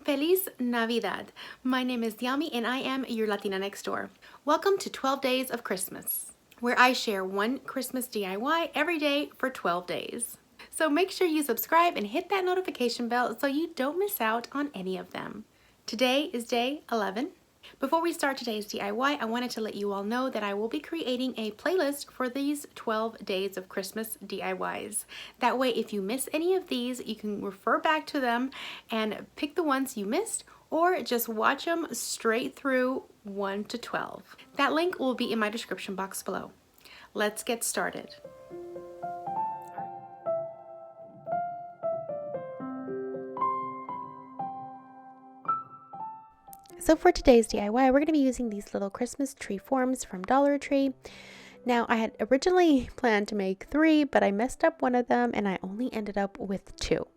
Feliz Navidad! My name is Yami and I am your Latina next door. Welcome to 12 Days of Christmas, where I share one Christmas DIY every day for 12 days. So make sure you subscribe and hit that notification bell so you don't miss out on any of them. Today is day 11. Before we start today's DIY, I wanted to let you all know that I will be creating a playlist for these 12 days of Christmas DIYs. That way, if you miss any of these, you can refer back to them and pick the ones you missed, or just watch them straight through 1 to 12. That link will be in my description box below. Let's get started. So for today's DIY, we're going to be using these little Christmas tree forms from Dollar Tree. Now, I had originally planned to make 3, but I messed up one of them and I only ended up with 2.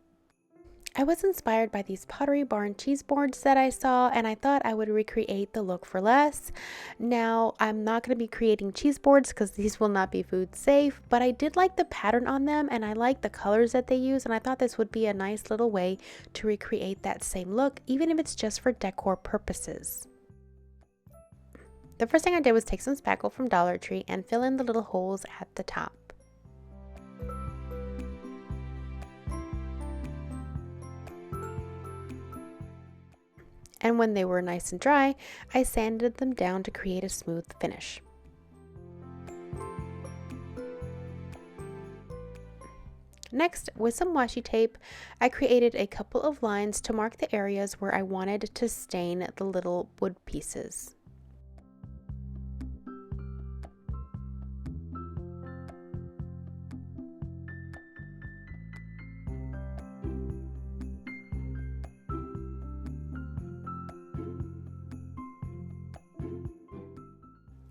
I was inspired by these Pottery Bard cheese boards that I saw, and I thought I would recreate the look for less. Now, I'm not going to be creating cheese boards because these will not be food safe, but I did like the pattern on them and I like the colors that they use, and I thought this would be a nice little way to recreate that same look, even if it's just for decor purposes. The first thing I did was take some spackle from Dollar Tree and fill in the little holes at the top. And when they were nice and dry, I sanded them down to create a smooth finish. Next, with some washi tape, I created a couple of lines to mark the areas where I wanted to stain the little wood pieces.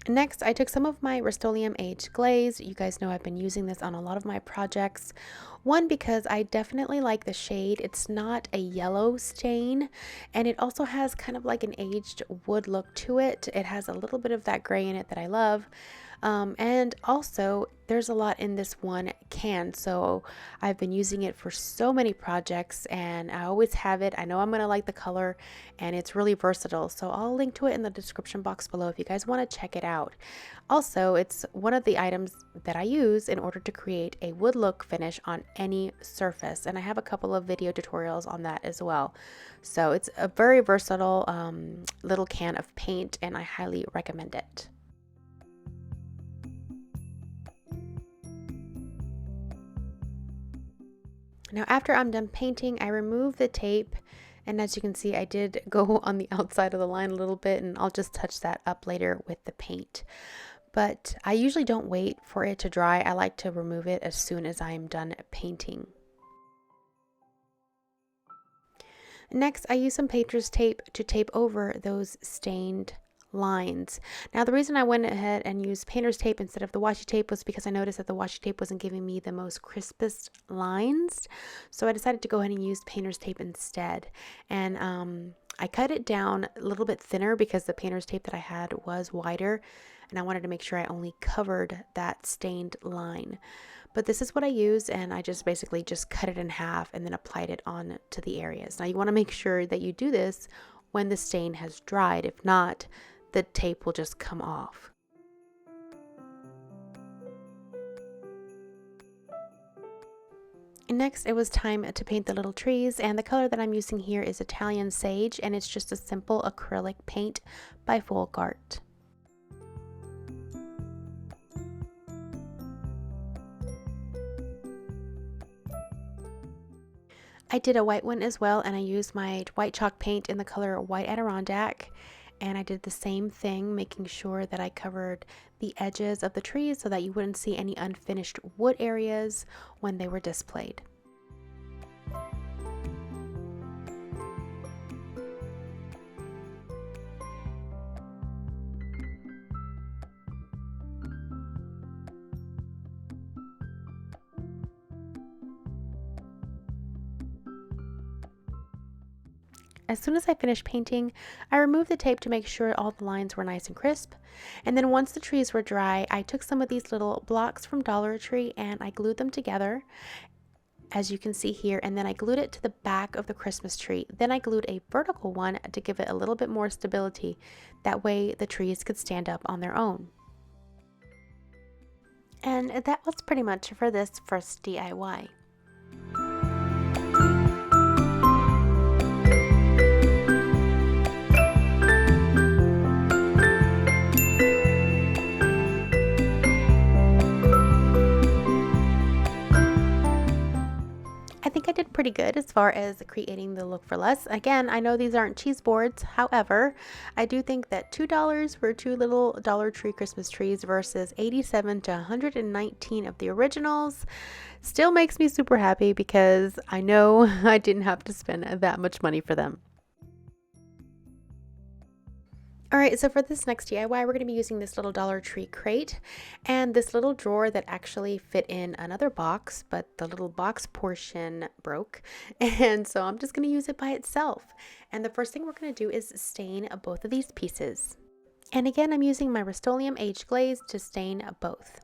Next, I took some of my Rust-Oleum aged glaze. You guys know I've been using this on a lot of my projects. One, because I definitely like the shade. It's not a yellow stain, and it also has kind of like an aged wood look to it. It has a little bit of that gray in it that I love. And also, there's a lot in this one can, so I've been using it for so many projects and I always have it. I know I'm going to like the color and it's really versatile, so I'll link to it in the description box below if you guys want to check it out. Also, it's one of the items that I use in order to create a wood look finish on any surface, and I have a couple of video tutorials on that as well. So it's a very versatile little can of paint and I highly recommend it. Now, after I'm done painting, I remove the tape, and as you can see, I did go on the outside of the line a little bit, and I'll just touch that up later with the paint. But I usually don't wait for it to dry. I like to remove it as soon as I am done painting. Next, I use some painter's tape to tape over those stained lines. Now, the reason I went ahead and used painter's tape instead of the washi tape was because I noticed that the washi tape wasn't giving me the most crispest lines, so I decided to go ahead and use painter's tape instead. And I cut it down a little bit thinner because the painter's tape that I had was wider, and I wanted to make sure I only covered that stained line. But this is what I used, and I just basically just cut it in half and then applied it on to the areas. Now, you want to make sure that you do this when the stain has dried. If not, the tape will just come off. Next, it was time to paint the little trees, and the color that I'm using here is Italian Sage, and it's just a simple acrylic paint by Folk Art. I did a white one as well, and I used my white chalk paint in the color White Adirondack. And I did the same thing, making sure that I covered the edges of the trees so that you wouldn't see any unfinished wood areas when they were displayed. As soon as I finished painting, I removed the tape to make sure all the lines were nice and crisp. And then once the trees were dry, I took some of these little blocks from Dollar Tree and I glued them together. as you can see here, and then I glued it to the back of the Christmas tree. Then I glued a vertical one to give it a little bit more stability. That way the trees could stand up on their own. And that was pretty much for this first DIY. I think I did pretty good as far as creating the look for less. Again, I know these aren't cheese boards. However, I do think that $2 for two little Dollar Tree Christmas trees versus 87 to 119 of the originals still makes me super happy, because I know I didn't have to spend that much money for them. Alright, so for this next DIY, we're going to be using this little Dollar Tree crate and this little drawer that actually fit in another box, but the little box portion broke, and so I'm just going to use it by itself. And the first thing we're going to do is stain both of these pieces. And again, I'm using my Rust-Oleum aged glaze to stain both.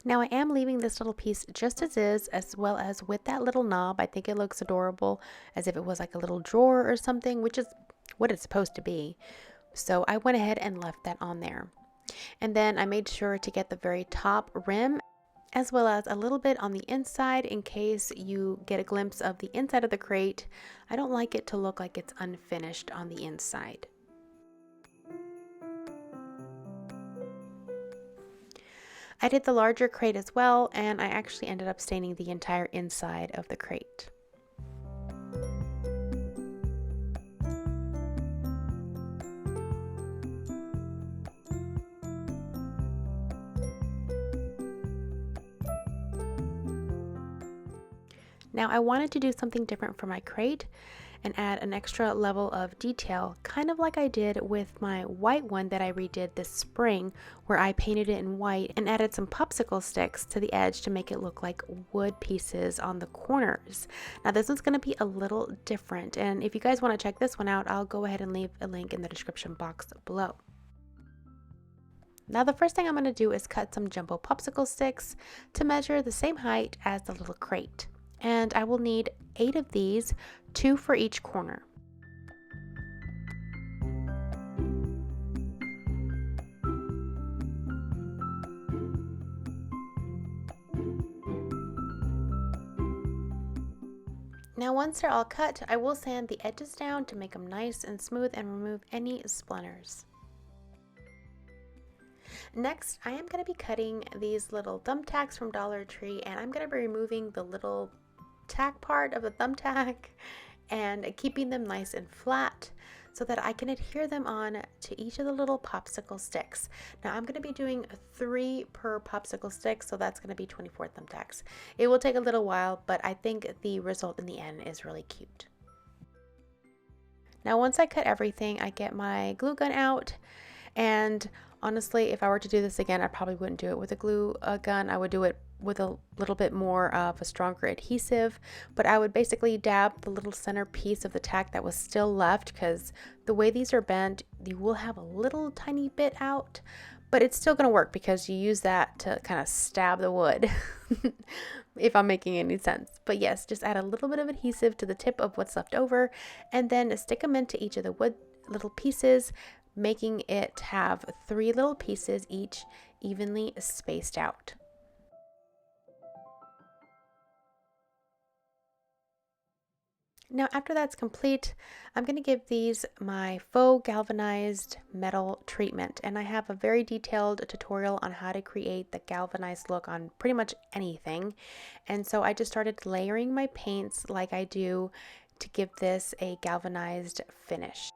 Now I am leaving this little piece just as well as with that little knob. I think it looks adorable, as if it was like a little drawer or something, which is what it's supposed to be. So I went ahead and left that on there. And then I made sure to get the very top rim, as well as a little bit on the inside in case you get a glimpse of the inside of the crate. I don't like it to look like it's unfinished on the inside. I did the larger crate as well, and I actually ended up staining the entire inside of the crate. Now I wanted to do something different for my crate and add an extra level of detail, kind of like I did with my white one that I redid this spring, where I painted it in white and added some popsicle sticks to the edge to make it look like wood pieces on the corners. Now this one's going to be a little different, and if you guys want to check this one out, I'll go ahead and leave a link in the description box below. Now the first thing I'm going to do is cut some jumbo popsicle sticks to measure the same height as the little crate. And I will need 8 of these, 2 for each corner. Now once they're all cut, I will sand the edges down to make them nice and smooth and remove any splinters. Next, I am going to be cutting these little thumbtacks from Dollar Tree, and I'm going to be removing the little tack part of the thumbtack and keeping them nice and flat so that I can adhere them on to each of the little popsicle sticks. Now I'm going to be doing 3 per popsicle stick, so that's going to be 24 thumbtacks. It will take a little while, but I think the result in the end is really cute. Now once I cut everything, I get my glue gun out, and honestly, if I were to do this again, I probably wouldn't do it with a glue gun. I would do it with a little bit more of a stronger adhesive, but I would basically dab the little center piece of the tack that was still left, because the way these are bent, you will have a little tiny bit out, but it's still going to work because you use that to kind of stab the wood, if I'm making any sense. But yes, just add a little bit of adhesive to the tip of what's left over, and then stick them into each of the wood little pieces, making it have 3 little pieces each, evenly spaced out. Now after that's complete, I'm going to give these my faux galvanized metal treatment, and I have a very detailed tutorial on how to create the galvanized look on pretty much anything. And so I just started layering my paints like I do to give this a galvanized finish.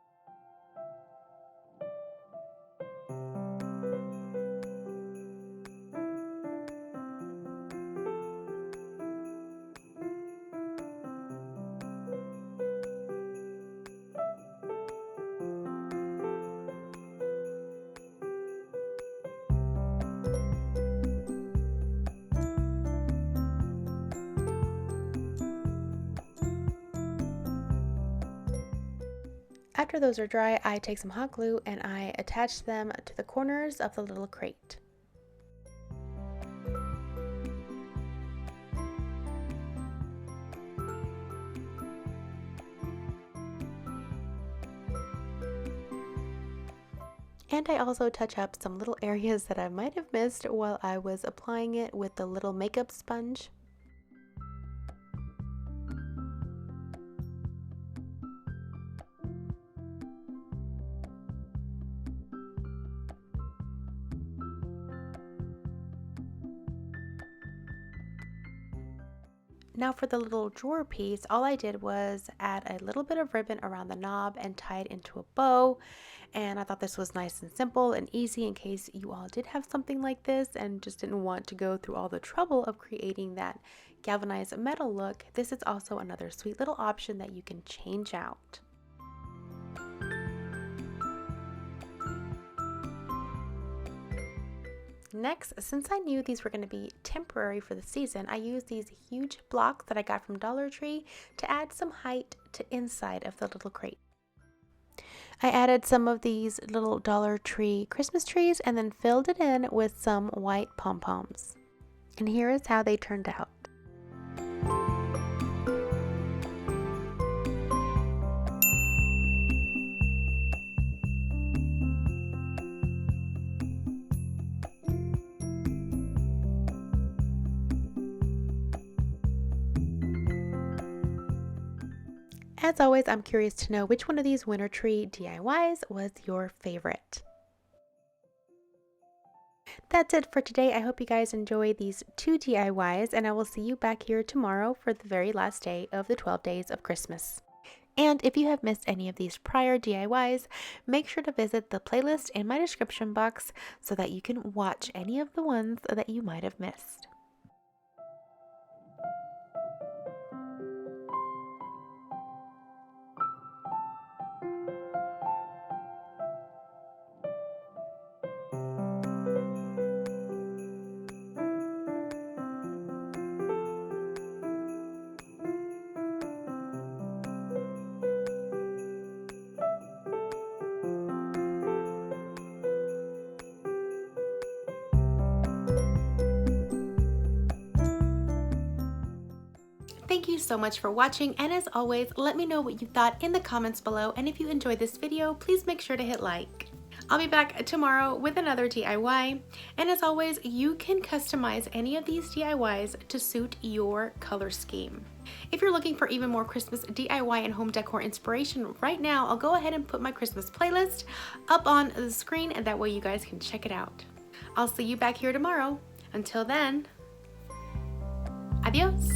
After those are dry, I take some hot glue and I attach them to the corners of the little crate. And I also touch up some little areas that I might have missed while I was applying it with the little makeup sponge. Now for the little drawer piece, all I did was add a little bit of ribbon around the knob and tie it into a bow. And I thought this was nice and simple and easy in case you all did have something like this and just didn't want to go through all the trouble of creating that galvanized metal look. This is also another sweet little option that you can change out. Next, since I knew these were going to be temporary for the season, I used these huge blocks that I got from Dollar Tree to add some height to inside of the little crate. I added some of these little Dollar Tree Christmas trees and then filled it in with some white pom-poms. And here is how they turned out. As always, I'm curious to know which one of these winter tree DIYs was your favorite. That's it for today. I hope you guys enjoy these 2 DIYs, and I will see you back here tomorrow for the very last day of the 12 days of Christmas. And if you have missed any of these prior DIYs, make sure to visit the playlist in my description box so that you can watch any of the ones that you might have missed. Thank you so much for watching, and as always, let me know what you thought in the comments below, and if you enjoyed this video, please make sure to hit like. I'll be back tomorrow with another DIY, and as always, you can customize any of these DIYs to suit your color scheme. If you're looking for even more Christmas DIY and home decor inspiration right now, I'll go ahead and put my Christmas playlist up on the screen, and that way you guys can check it out. I'll see you back here tomorrow. Until then, adios.